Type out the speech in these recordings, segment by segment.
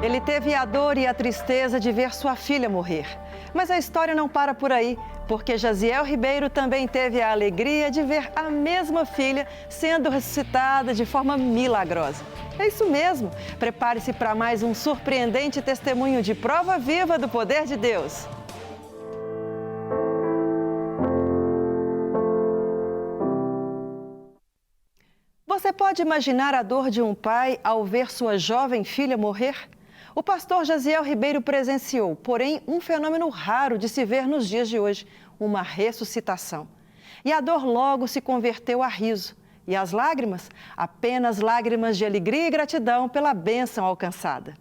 Ele teve a dor e a tristeza de ver sua filha morrer. Mas a história não para por aí, porque Jaziel Ribeiro também teve a alegria de ver a mesma filha sendo ressuscitada de forma milagrosa. É isso mesmo. Prepare-se para mais um surpreendente testemunho de prova viva do poder de Deus. Você pode imaginar a dor de um pai ao ver sua jovem filha morrer? O pastor Jaziel Ribeiro presenciou, porém, um fenômeno raro de se ver nos dias de hoje, uma ressuscitação. E a dor logo se converteu a riso. E as lágrimas? Apenas lágrimas de alegria e gratidão pela bênção alcançada.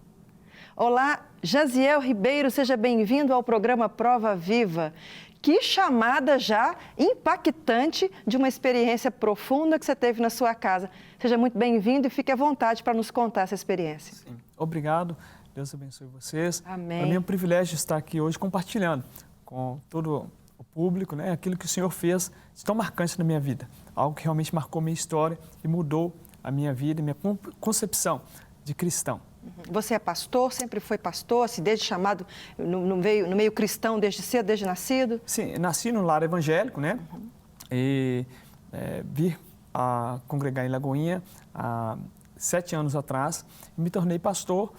Olá, Jaziel Ribeiro, seja bem-vindo ao programa Prova Viva. Que chamada já impactante de uma experiência profunda que você teve na sua casa. Seja muito bem-vindo e fique à vontade para nos contar essa experiência. Sim. Obrigado. Deus abençoe vocês. Amém. Para mim é um privilégio estar aqui hoje compartilhando com todo o público, né, aquilo que o Senhor fez de tão marcante na minha vida. Algo que realmente marcou minha história e mudou a minha vida e minha concepção de cristão. Você é pastor, sempre foi pastor, assim, desde chamado no meio cristão, desde cedo, desde nascido? Sim, nasci no lar evangélico, né? E vir a congregar em Lagoinha há 7 anos atrás. Me tornei pastor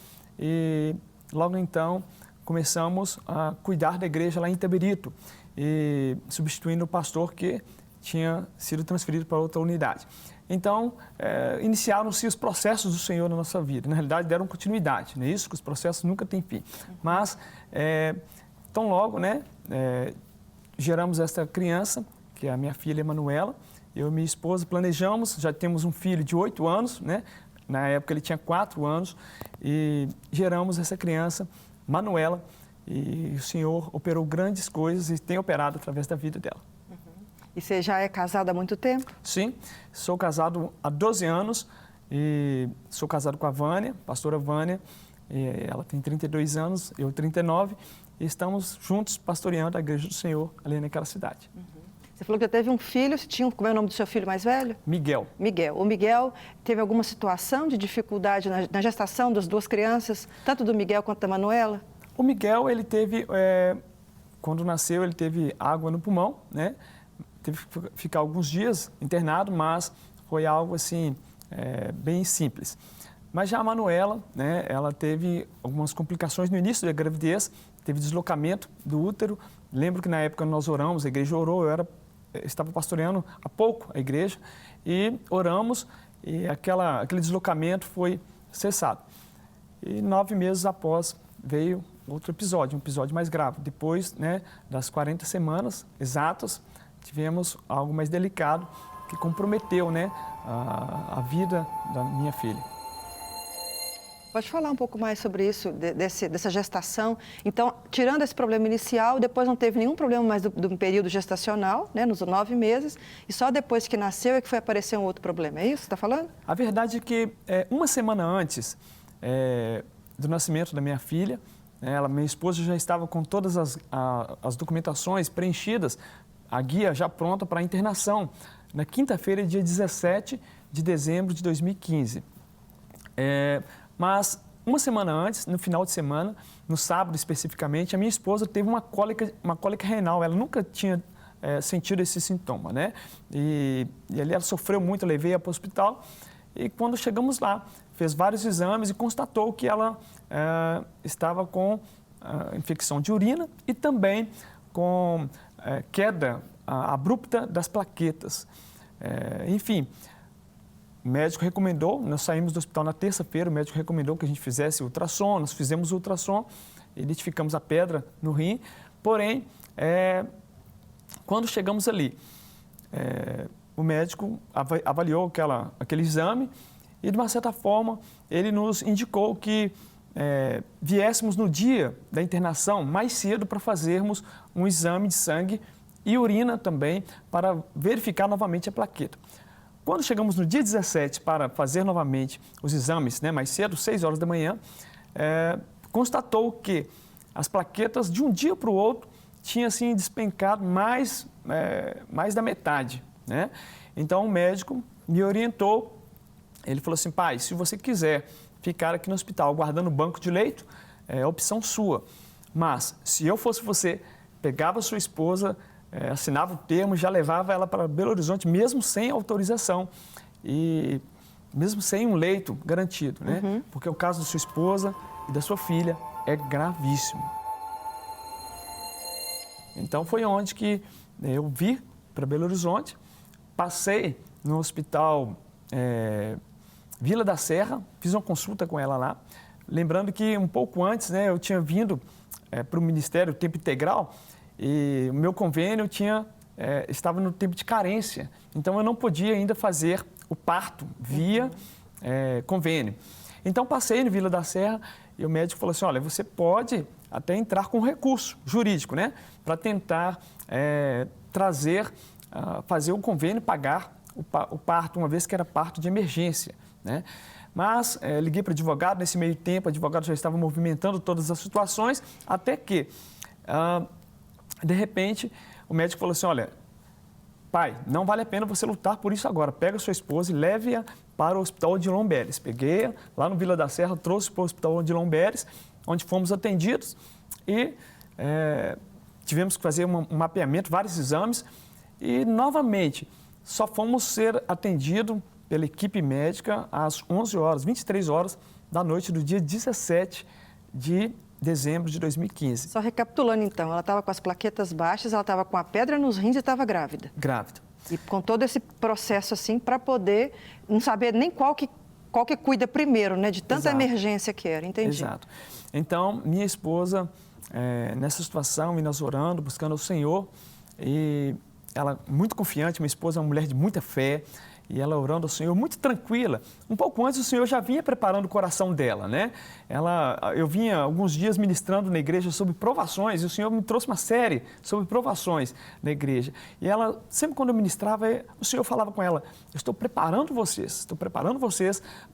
e logo então começamos a cuidar da igreja lá em Itabirito, e substituindo o pastor que tinha sido transferido para outra unidade. Então, iniciaram-se os processos do Senhor na nossa vida. Na realidade, deram continuidade, não é isso? Que os processos nunca têm fim. Mas, tão logo, né, geramos esta criança, que é a minha filha Emanuela. Eu e minha esposa planejamos, já temos um filho de 8 anos, né? Na época ele tinha 4 anos, e geramos essa criança, Manuela, e o Senhor operou grandes coisas e tem operado através da vida dela. E você já é casado há muito tempo? Sim, sou casado há 12 anos e sou casado com a Vânia, pastora Vânia. Ela tem 32 anos, eu 39, e estamos juntos pastoreando a igreja do Senhor ali naquela cidade. Você falou que já teve um filho, como é o nome do seu filho mais velho? Miguel. Miguel. O Miguel teve alguma situação de dificuldade na gestação das duas crianças, tanto do Miguel quanto da Manuela? O Miguel, ele teve, quando nasceu, ele teve água no pulmão, né? Teve que ficar alguns dias internado, mas foi algo assim, bem simples. Mas já a Manuela, né, ela teve algumas complicações no início da gravidez, teve deslocamento do útero. Lembro que na época nós oramos, a igreja orou, eu estava pastoreando há pouco a igreja, e oramos, e aquele deslocamento foi cessado. E 9 meses após veio outro episódio, um episódio mais grave. Depois, né, das 40 semanas exatas, tivemos algo mais delicado que comprometeu, né, a vida da minha filha. Pode falar um pouco mais sobre isso, dessa gestação. Então, tirando esse problema inicial, depois não teve nenhum problema mais do período gestacional, né, nos 9 meses, e só depois que nasceu é que foi aparecer um outro problema. É isso que você está falando? A verdade é que uma semana antes do nascimento da minha filha, minha esposa já estava com todas as documentações preenchidas, a guia já pronta para a internação, na quinta-feira, dia 17 de dezembro de 2015. Mas uma semana antes, no final de semana, no sábado especificamente, a minha esposa teve uma cólica renal. Ela nunca tinha sentido esse sintoma, né? E ali ela sofreu muito, eu levei-a para o hospital. E quando chegamos lá, fez vários exames e constatou que ela estava com infecção de urina e também com queda abrupta das plaquetas. Enfim, o médico recomendou, nós saímos do hospital na terça-feira, o médico recomendou que a gente fizesse ultrassom, nós fizemos o ultrassom, identificamos a pedra no rim, porém, quando chegamos ali, o médico avaliou aquele exame e, de uma certa forma, ele nos indicou que viéssemos no dia da internação mais cedo para fazermos um exame de sangue e urina também para verificar novamente a plaqueta. Quando chegamos no dia 17 para fazer novamente os exames, né, mais cedo, 6 horas da manhã, constatou que as plaquetas de um dia para o outro tinham assim, despencado mais da metade, né? Então o médico me orientou, ele falou assim: pai, se você quiser ficar aqui no hospital, aguardando o banco de leito, é opção sua. Mas, se eu fosse você, pegava a sua esposa, assinava o termo, já levava ela para Belo Horizonte, mesmo sem autorização e mesmo sem um leito garantido, né? Porque o caso da sua esposa e da sua filha é gravíssimo. Então, foi onde que eu vi para Belo Horizonte, passei no hospital Vila da Serra, fiz uma consulta com ela lá, lembrando que um pouco antes, né, eu tinha vindo para o Ministério Tempo Integral e o meu convênio estava no tempo de carência, então eu não podia ainda fazer o parto via convênio. Então passei no Vila da Serra e o médico falou assim, olha, você pode até entrar com recurso jurídico, né, para tentar fazer o convênio pagar o parto, uma vez que era parto de emergência, né? Mas liguei para o advogado, nesse meio tempo o advogado já estava movimentando todas as situações, até que, de repente, o médico falou assim, olha, pai, não vale a pena você lutar por isso agora, pega a sua esposa e leve-a para o Hospital Odilon Beres. Peguei-a lá no Vila da Serra, trouxe para o Hospital Odilon Beres, onde fomos atendidos e tivemos que fazer um mapeamento, vários exames e, novamente, só fomos ser atendidos pela equipe médica às 11 horas, 23 horas da noite do dia 17 de dezembro de 2015. Só recapitulando, então, ela estava com as plaquetas baixas, ela estava com a pedra nos rins e estava grávida. Grávida. E com todo esse processo, assim, para poder não saber nem qual que cuida primeiro, né? De tanta emergência que era, entendi. Exato. Então, minha esposa, nessa situação, e nós orando, buscando o Senhor, e ela muito confiante, minha esposa é uma mulher de muita fé, e ela orando ao Senhor, muito tranquila. Um pouco antes, o Senhor já vinha preparando o coração dela, né? Eu vinha alguns dias ministrando na igreja sobre provações, e o Senhor me trouxe uma série sobre provações na igreja. E ela, sempre quando eu ministrava, o Senhor falava com ela, eu estou preparando vocês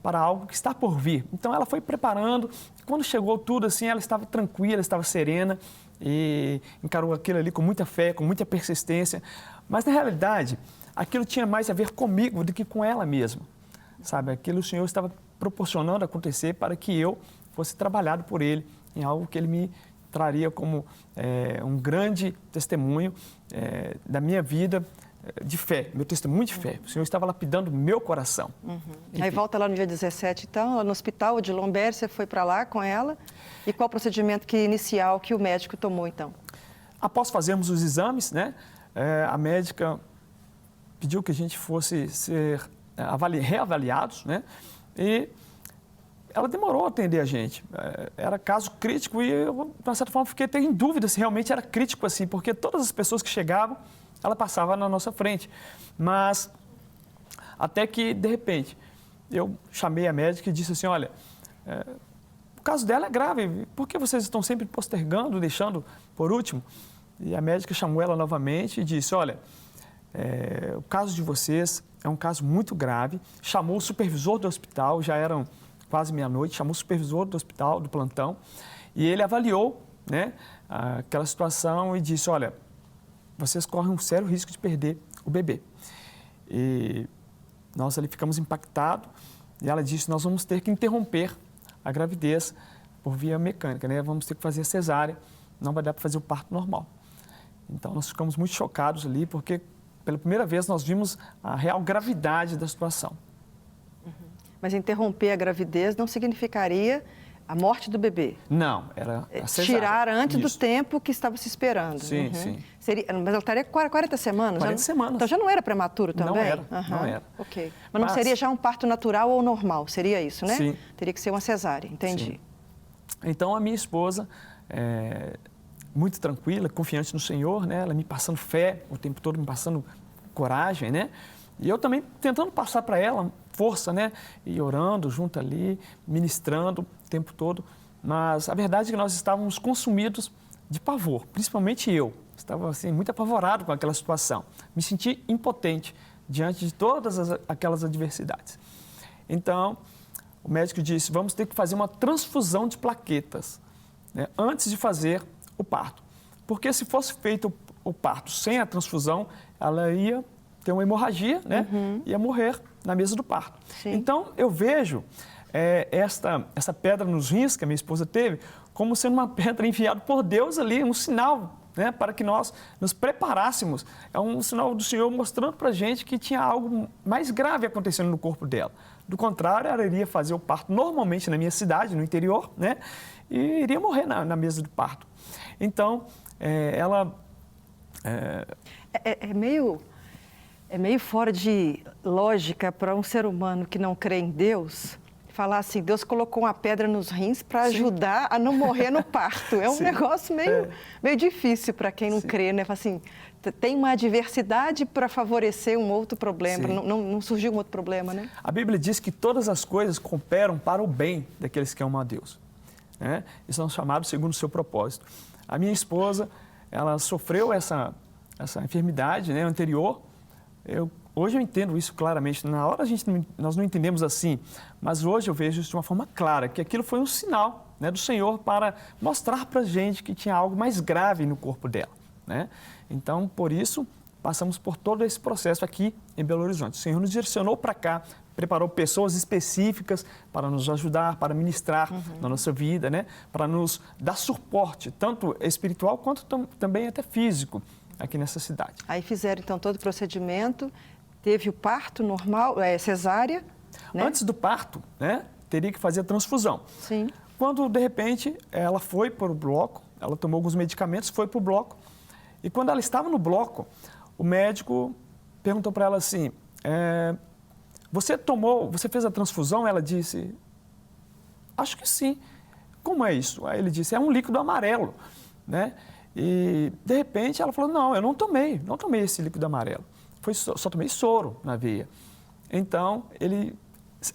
para algo que está por vir. Então, ela foi preparando. Quando chegou tudo assim, ela estava tranquila, estava serena, e encarou aquilo ali com muita fé, com muita persistência. Mas, na realidade, aquilo tinha mais a ver comigo do que com ela mesma, sabe? Aquilo o Senhor estava proporcionando acontecer para que eu fosse trabalhado por Ele em algo que Ele me traria como um grande testemunho da minha vida de fé, meu testemunho de fé. O Senhor estava lapidando meu coração. Aí volta lá no dia 17, então, no hospital Odilon Beres, você foi para lá com ela. E qual o procedimento inicial que o médico tomou, então? Após fazermos os exames, né, a médica pediu que a gente fosse ser reavaliados, né? E ela demorou a atender a gente. Era caso crítico e eu, de uma certa forma, fiquei até em dúvida se realmente era crítico assim, porque todas as pessoas que chegavam, ela passava na nossa frente. Mas, até que, de repente, eu chamei a médica e disse assim, olha, o caso dela é grave, por que vocês estão sempre postergando, deixando por último? E a médica chamou ela novamente e disse, olha, o caso de vocês é um caso muito grave, chamou o supervisor do hospital, já eram quase meia-noite, chamou o supervisor do hospital, do plantão, e ele avaliou, né, aquela situação e disse, olha, vocês correm um sério risco de perder o bebê. E nós ali ficamos impactados e ela disse, nós vamos ter que interromper a gravidez por via mecânica, né, vamos ter que fazer cesárea, não vai dar para fazer o parto normal. Então, nós ficamos muito chocados ali, porque pela primeira vez nós vimos a real gravidade da situação. Mas interromper a gravidez não significaria a morte do bebê? Não, era a cesárea. Tirar antes do tempo que estava se esperando. Sim, sim. Mas ela estaria 40 semanas? 40 semanas. Então já não era prematuro também? Não era, não era. Ok. Mas não seria já um parto natural ou normal? Seria isso, né? Sim. Teria que ser uma cesárea, entendi. Sim. Então, a minha esposa, muito tranquila, confiante no Senhor, né? Ela me passando fé o tempo todo, me passando coragem, né? E eu também tentando passar para ela força, né? E orando junto ali, ministrando o tempo todo. Mas a verdade é que nós estávamos consumidos de pavor, principalmente eu. Estava assim, muito apavorado com aquela situação. Me senti impotente diante de todas aquelas adversidades. Então, o médico disse, vamos ter que fazer uma transfusão de plaquetas, né, antes de fazer o parto. Porque se fosse feito o parto sem a transfusão, ela ia ter uma hemorragia, né? Ia morrer na mesa do parto. Sim. Então, eu vejo essa pedra nos rins que a minha esposa teve como sendo uma pedra enviada por Deus ali, um sinal, né, para que nós nos preparássemos. É um sinal do Senhor mostrando para a gente que tinha algo mais grave acontecendo no corpo dela. Do contrário, ela iria fazer o parto normalmente na minha cidade, no interior, né, e iria morrer na mesa do parto. Então, ela... É meio fora de lógica para um ser humano que não crê em Deus falar assim, Deus colocou uma pedra nos rins para ajudar a não morrer no parto. É um Sim. negócio meio difícil para quem não crê, né? Fala assim, tem uma adversidade para favorecer um outro problema, não surgiu um outro problema, né? A Bíblia diz que todas as coisas cooperam para o bem daqueles que amam a Deus, né? E são chamados segundo o seu propósito. A minha esposa, ela sofreu essa enfermidade, né, anterior. Hoje eu entendo isso claramente. Na hora nós não entendemos assim, mas hoje eu vejo isso de uma forma clara, que aquilo foi um sinal, né, do Senhor para mostrar para a gente que tinha algo mais grave no corpo dela, né? Então, por isso, passamos por todo esse processo aqui em Belo Horizonte. O Senhor nos direcionou para cá, preparou pessoas específicas para nos ajudar, para ministrar na nossa vida, né, para nos dar suporte, tanto espiritual quanto também até físico, aqui nessa cidade. Aí fizeram, então, todo o procedimento, teve o parto normal, cesárea, né? Antes do parto, né, teria que fazer a transfusão. Sim. Quando, de repente, ela foi para o bloco, ela tomou alguns medicamentos, foi para o bloco, e quando ela estava no bloco, o médico perguntou para ela assim, você fez a transfusão? Ela disse, acho que sim. Como é isso? Aí ele disse, é um líquido amarelo, né? E, de repente, ela falou, não, eu não tomei esse líquido amarelo. Só tomei soro na veia. Então, ele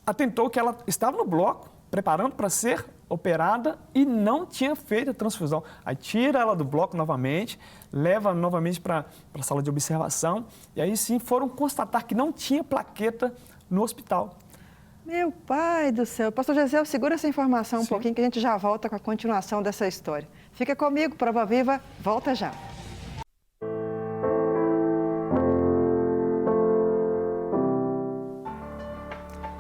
atentou que ela estava no bloco, preparando para ser operada e não tinha feito a transfusão. Aí tira ela do bloco novamente, leva novamente para a sala de observação e aí sim foram constatar que não tinha plaqueta no hospital. Meu pai do céu. Pastor Gesiel, segura essa informação um pouquinho que a gente já volta com a continuação dessa história. Fica comigo, Prova Viva, volta já.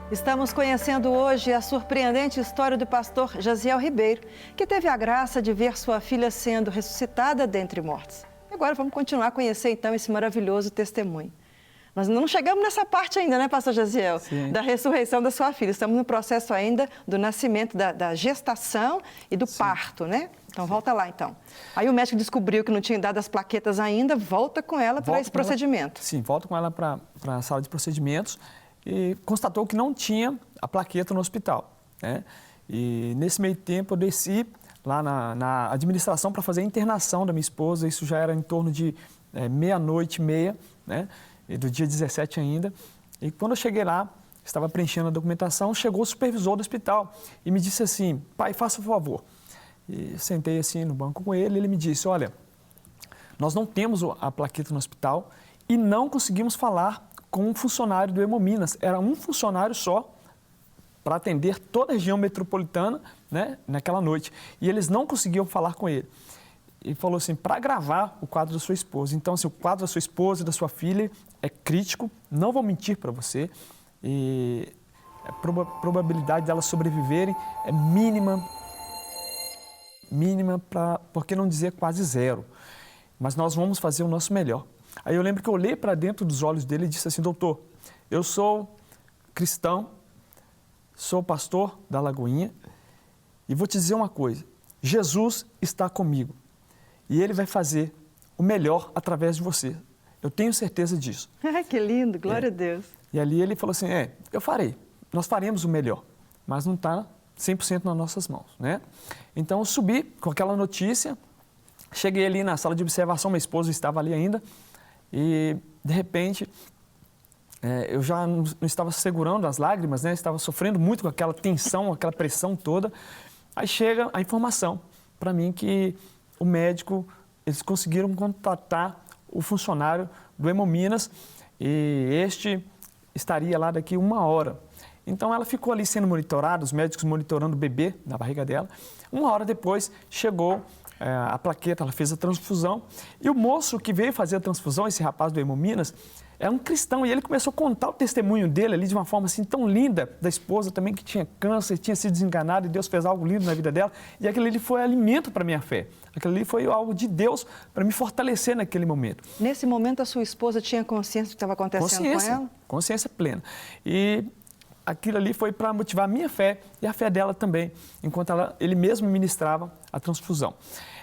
Estamos conhecendo hoje a surpreendente história do pastor Jasiel Ribeiro, que teve a graça de ver sua filha sendo ressuscitada dentre mortos. Agora vamos continuar a conhecer então esse maravilhoso testemunho. Nós não chegamos nessa parte ainda, né, pastor Jasiel? Sim. Da ressurreição da sua filha. Estamos no processo ainda do nascimento, da gestação e do parto, né? Então, volta lá, então. Aí o médico descobriu que não tinha dado as plaquetas ainda, volta com ela para esse procedimento. Sim, volta com ela para a sala de procedimentos e constatou que não tinha a plaqueta no hospital, né? E nesse meio tempo eu desci lá na administração para fazer a internação da minha esposa, isso já era em torno de 00:30, né? E do dia 17 ainda. E quando eu cheguei lá, estava preenchendo a documentação, chegou o supervisor do hospital e me disse assim, pai, faça um favor. E sentei assim no banco com ele, ele me disse, olha, nós não temos a plaqueta no hospital e não conseguimos falar com um funcionário do Hemominas. Era um funcionário só para atender toda a região metropolitana, né, naquela noite. E eles não conseguiam falar com ele. E falou assim, para gravar o quadro da sua esposa. Então, assim, o quadro da sua esposa e da sua filha é crítico, não vou mentir para você. E a probabilidade delas sobreviverem é mínima, por que não dizer quase zero. Mas nós vamos fazer o nosso melhor. Aí eu lembro que eu olhei para dentro dos olhos dele e disse assim, doutor, eu sou cristão, sou pastor da Lagoinha e vou te dizer uma coisa, Jesus está comigo e Ele vai fazer o melhor através de você. Eu tenho certeza disso. Que lindo, glória a Deus. E ali ele falou assim, eu farei, nós faremos o melhor, mas não está 100% nas nossas mãos, né? Então eu subi com aquela notícia, cheguei ali na sala de observação, minha esposa estava ali ainda, e de repente eu já não estava segurando as lágrimas, né? Estava sofrendo muito com aquela tensão, aquela pressão toda. Aí chega a informação para mim que o médico, eles conseguiram contatar o funcionário do Hemominas e este estaria lá daqui 1 hora. Então ela ficou ali sendo monitorada, os médicos monitorando o bebê na barriga dela. 1 hora depois chegou a plaqueta, ela fez a transfusão e o moço que veio fazer a transfusão, esse rapaz do Hemominas, é um cristão, e ele começou a contar o testemunho dele ali de uma forma assim tão linda, da esposa também que tinha câncer, tinha sido desenganada, e Deus fez algo lindo na vida dela, e aquilo ali foi alimento para a minha fé. Aquilo ali foi algo de Deus para me fortalecer naquele momento. Nesse momento, a sua esposa tinha consciência do que estava acontecendo com ela? Consciência plena. E aquilo ali foi para motivar a minha fé e a fé dela também, enquanto ele mesmo ministrava a transfusão.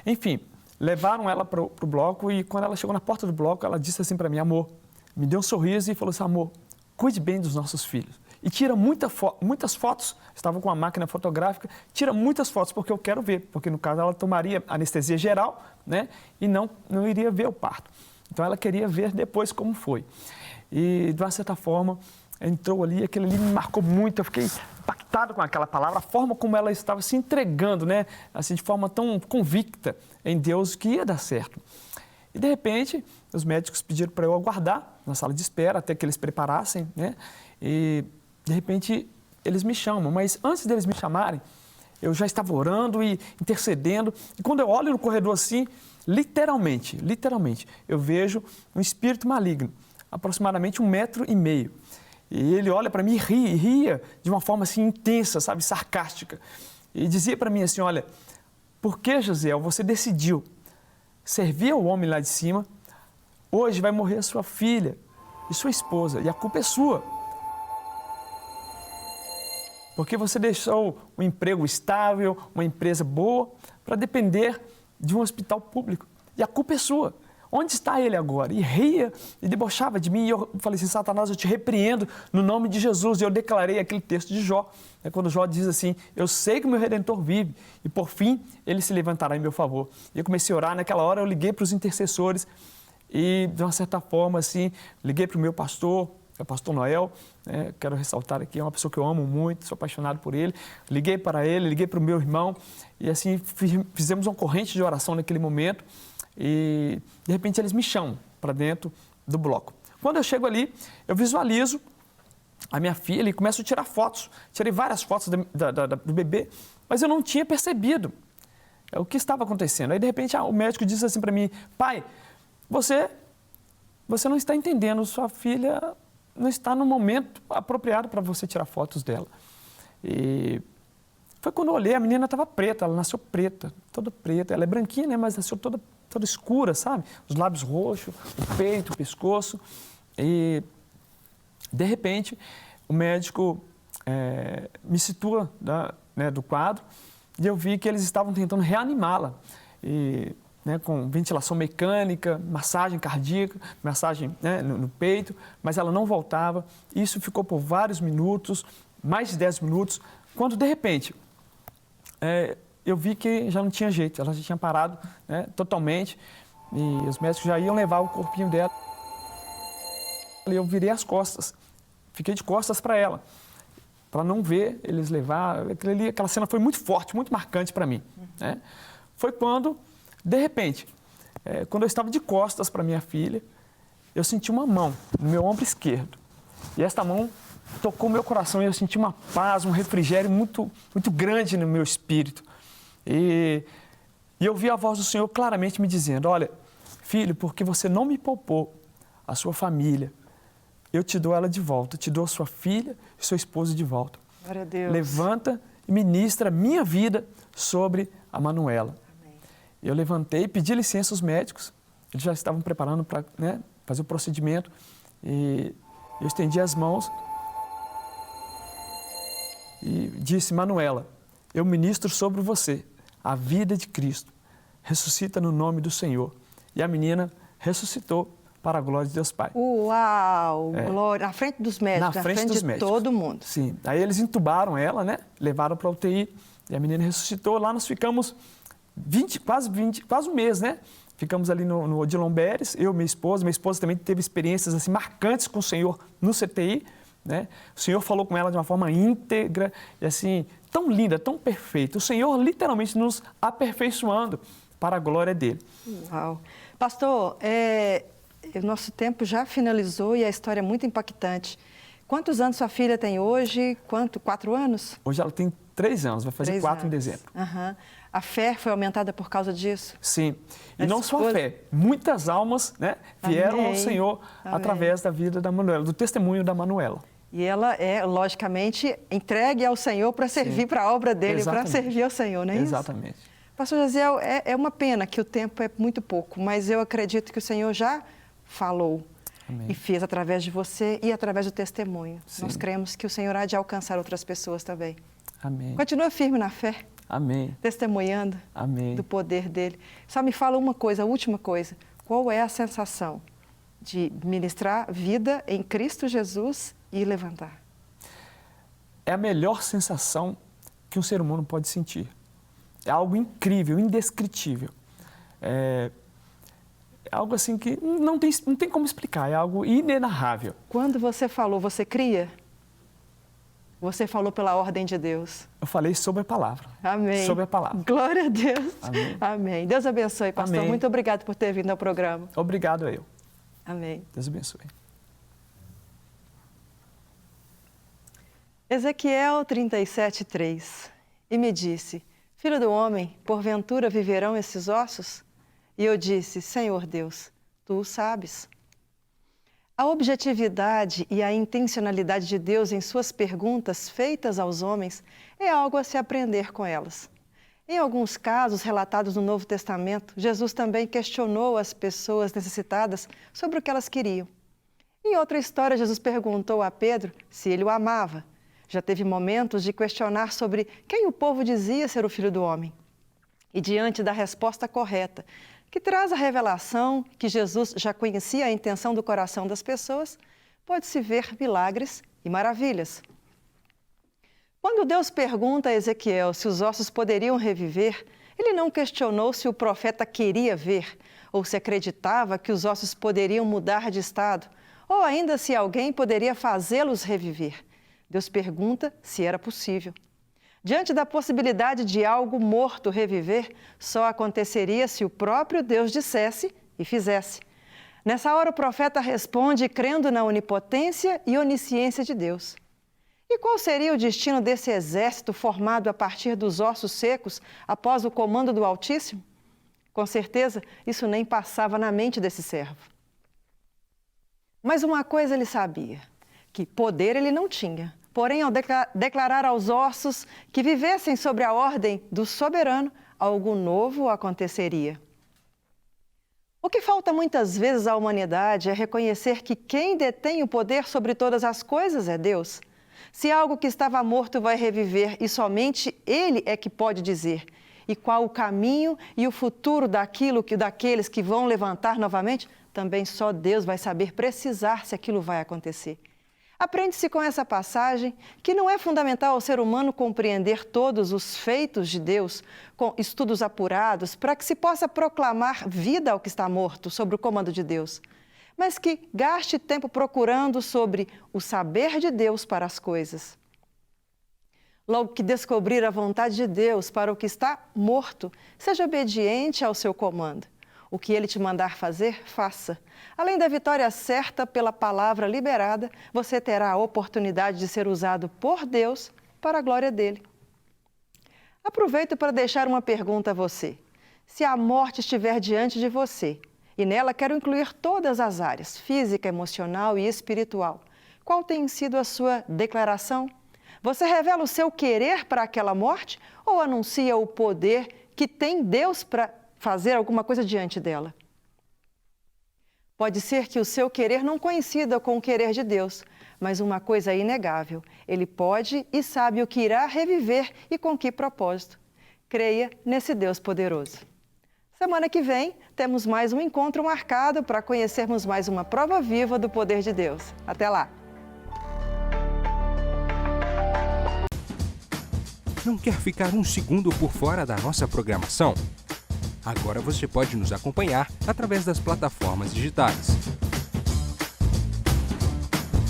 Enfim, levaram ela para o bloco, e quando ela chegou na porta do bloco, ela disse assim para mim: amor, me deu um sorriso e falou assim: amor, cuide bem dos nossos filhos. E tira muitas fotos, estava com uma máquina fotográfica, tira muitas fotos porque eu quero ver, porque no caso ela tomaria anestesia geral, né, e não iria ver o parto. Então ela queria ver depois como foi. E de uma certa forma, entrou ali, aquilo ali me marcou muito, eu fiquei impactado com aquela palavra, a forma como ela estava se entregando, né, assim, de forma tão convicta em Deus que ia dar certo. E, de repente, os médicos pediram para eu aguardar na sala de espera até que eles preparassem, né? E, de repente, eles me chamam. Mas antes deles me chamarem, eu já estava orando e intercedendo. E quando eu olho no corredor assim, literalmente, eu vejo um espírito maligno, aproximadamente 1,5 metros. E ele olha para mim e ria de uma forma assim intensa, sabe, sarcástica. E dizia para mim assim: olha, por que, Josiel, você decidiu servir ao homem lá de cima? Hoje vai morrer a sua filha e sua esposa, e a culpa é sua. Porque você deixou um emprego estável, uma empresa boa, para depender de um hospital público. E a culpa é sua. Onde está ele agora? E ria e debochava de mim. E eu falei assim: Satanás, eu te repreendo no nome de Jesus. E eu declarei aquele texto de Jó, quando Jó diz assim: eu sei que o meu Redentor vive e por fim ele se levantará em meu favor. E eu comecei a orar. Naquela hora eu liguei para os intercessores e, de uma certa forma, assim, liguei para o meu pastor, o pastor Noel, né? Quero ressaltar aqui, é uma pessoa que eu amo muito, sou apaixonado por ele. Liguei para ele, liguei para o meu irmão e assim fizemos uma corrente de oração naquele momento. E, de repente, eles me chamam para dentro do bloco. Quando eu chego ali, eu visualizo a minha filha e começo a tirar fotos. Tirei várias fotos do bebê, mas eu não tinha percebido o que estava acontecendo. Aí, de repente, o médico disse assim para mim: pai, você não está entendendo, sua filha não está no momento apropriado para você tirar fotos dela. E foi quando eu olhei, a menina estava preta, ela nasceu preta, toda preta. Ela é branquinha, né, mas nasceu toda escura, sabe? Os lábios roxos, o peito, o pescoço. E, de repente, o médico me situa do quadro e eu vi que eles estavam tentando reanimá-la. E, com ventilação mecânica, massagem cardíaca, massagem, no peito, mas ela não voltava. Isso ficou por vários minutos, mais de 10 minutos, quando, de repente, eu vi que já não tinha jeito, ela já tinha parado, totalmente, e os médicos já iam levar o corpinho dela. E eu virei as costas, fiquei de costas para ela, para não ver eles levar. Aquela cena foi muito forte, muito marcante para mim. Foi quando, de repente, quando eu estava de costas para minha filha, eu senti uma mão no meu ombro esquerdo, e esta mão tocou meu coração e eu senti uma paz, um refrigério muito, muito grande no meu espírito. E eu vi a voz do Senhor claramente me dizendo: olha, filho, porque você não me poupou a sua família, eu te dou ela de volta, te dou a sua filha e sua esposa de volta. Glória a Deus. Levanta e ministra minha vida sobre a Manuela. Amém. Eu levantei, pedi licença aos médicos, eles já estavam preparando para fazer o procedimento, e eu estendi as mãos e disse: Manuela, eu ministro sobre você a vida de Cristo. Ressuscita no nome do Senhor. E a menina ressuscitou para a glória de Deus Pai. Uau! Glória! Na frente dos médicos, na frente de todo mundo. Sim. Aí eles entubaram ela, levaram para a UTI e a menina ressuscitou. Lá nós ficamos quase um mês, Ficamos ali no Odilon Beres, eu e minha esposa também teve experiências assim marcantes com o Senhor no CTI. O Senhor falou com ela de uma forma íntegra e assim, tão linda, tão perfeita. O Senhor literalmente nos aperfeiçoando para a glória dele. Uau! Pastor, o nosso tempo já finalizou e a história é muito impactante. Quantos anos sua filha tem hoje? 4 anos? Hoje ela tem 3 anos, vai fazer 4 em dezembro. Uhum. A fé foi aumentada por causa disso? Sim. E não só a fé, muitas almas, né, vieram ao Senhor através da vida da Manuela, do testemunho da Manuela. E ela é, logicamente, entregue ao Senhor para servir para a obra dele, para servir ao Senhor, não é isso? Exatamente. Pastor Jaziel, é uma pena que o tempo é muito pouco, mas eu acredito que o Senhor já falou. Amém. E fez através de você e através do testemunho. Sim. Nós cremos que o Senhor há de alcançar outras pessoas também. Amém. Continua firme na fé. Amém. Testemunhando do poder dele. Só me fala uma coisa, a última coisa. Qual é a sensação de ministrar vida em Cristo Jesus e levantar? É a melhor sensação que um ser humano pode sentir. É algo incrível, indescritível. É algo assim que não tem como explicar, é algo inenarrável. Quando você falou, você cria? Você falou pela ordem de Deus. Eu falei sobre a palavra. Amém. Sobre a palavra. Glória a Deus. Amém. Amém. Deus abençoe, pastor. Amém. Muito obrigado por ter vindo ao programa. Obrigado a eu. Amém. Deus abençoe. Ezequiel 37:3. E me disse: Filho do homem, porventura viverão esses ossos? E eu disse: Senhor Deus, tu o sabes. A objetividade e a intencionalidade de Deus em suas perguntas feitas aos homens é algo a se aprender com elas. Em alguns casos relatados no Novo Testamento, Jesus também questionou as pessoas necessitadas sobre o que elas queriam. Em outra história, Jesus perguntou a Pedro se ele o amava. Já teve momentos de questionar sobre quem o povo dizia ser o Filho do Homem. E diante da resposta correta, que traz a revelação que Jesus já conhecia a intenção do coração das pessoas, pode-se ver milagres e maravilhas. Quando Deus pergunta a Ezequiel se os ossos poderiam reviver, ele não questionou se o profeta queria ver, ou se acreditava que os ossos poderiam mudar de estado, ou ainda se alguém poderia fazê-los reviver. Deus pergunta se era possível. Diante da possibilidade de algo morto reviver, só aconteceria se o próprio Deus dissesse e fizesse. Nessa hora, o profeta responde crendo na onipotência e onisciência de Deus. E qual seria o destino desse exército formado a partir dos ossos secos após o comando do Altíssimo? Com certeza, isso nem passava na mente desse servo. Mas uma coisa ele sabia, que poder ele não tinha. Porém, ao declarar aos ossos que vivessem sobre a ordem do soberano, algo novo aconteceria. O que falta muitas vezes à humanidade é reconhecer que quem detém o poder sobre todas as coisas é Deus. Se algo que estava morto vai reviver e somente Ele é que pode dizer, e qual o caminho e o futuro daqueles que vão levantar novamente, também só Deus vai saber precisar se aquilo vai acontecer. Aprende-se com essa passagem que não é fundamental ao ser humano compreender todos os feitos de Deus com estudos apurados para que se possa proclamar vida ao que está morto sob o comando de Deus, mas que gaste tempo procurando sobre o saber de Deus para as coisas. Logo que descobrir a vontade de Deus para o que está morto, seja obediente ao seu comando. O que ele te mandar fazer, faça. Além da vitória certa pela palavra liberada, você terá a oportunidade de ser usado por Deus para a glória dele. Aproveito para deixar uma pergunta a você. Se a morte estiver diante de você, e nela quero incluir todas as áreas, física, emocional e espiritual, qual tem sido a sua declaração? Você revela o seu querer para aquela morte ou anuncia o poder que tem Deus para fazer alguma coisa diante dela? Pode ser que o seu querer não coincida com o querer de Deus, mas uma coisa é inegável, Ele pode e sabe o que irá reviver e com que propósito. Creia nesse Deus poderoso. Semana que vem, temos mais um encontro marcado para conhecermos mais uma prova viva do poder de Deus. Até lá! Não quer ficar um segundo por fora da nossa programação? Agora você pode nos acompanhar através das plataformas digitais.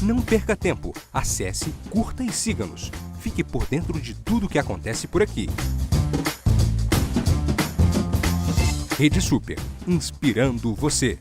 Não perca tempo, acesse, curta e siga-nos. Fique por dentro de tudo o que acontece por aqui. Rede Super, inspirando você.